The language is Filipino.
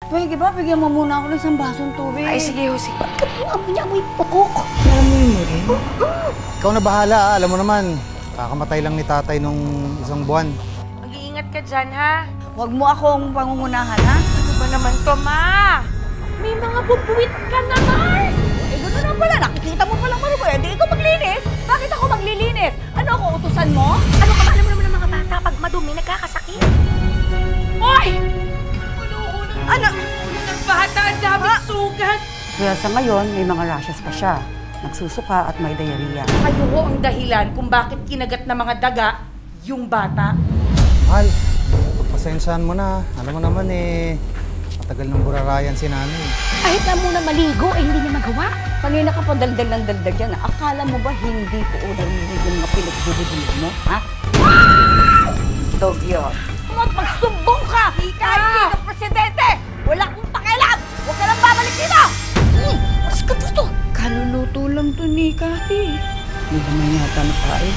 Pwede ba? Bigyan mo muna ako ng isang basong tubig. Ay, sige, Jose. Amoy niya, amoy pukok. Amoy mo rin? Ikaw na bahala, alam mo naman. Kakamatay lang ni tatay nung isang buwan. Mag-iingat ka dyan, ha? Huwag mo akong pangungunahan, ha? Ano ba naman to, Ma? May mga bubuwit ka naman! Eh, gano'n na pala. Nakikita mo palang maruboy. Hindi ikaw maglinis. Bakit ako maglilinis? Ano ako, utusan mo? Ano ka ba? Alam mo naman ng mga bata, pag madumi, nagkakasakit. Hoy! Ano? Ng bata, ang daming sugat! Kaya sa ngayon, may mga rashes pa siya. Nagsusuka at may diarrhea. Kayo ho ang dahilan kung bakit kinagat na mga daga yung bata. Mahal, pagpasensyahan mo na. Alam mo naman matagal ng burarayan si nanay. Kahit na muna maligo, eh hindi niya magawa. Kanina ka pa daldal ng daldal yan. Akala mo ba hindi ko narinig yung mga pinagbubudulig mo, ha? Dog yun. Magsumbong ka! Kahit sino presidente! Wala akong pakialam! Huwag ka lang babalik dito! Mas ka dito! Kaluluto lang to ni Cathy. Hindi naman yata nakain.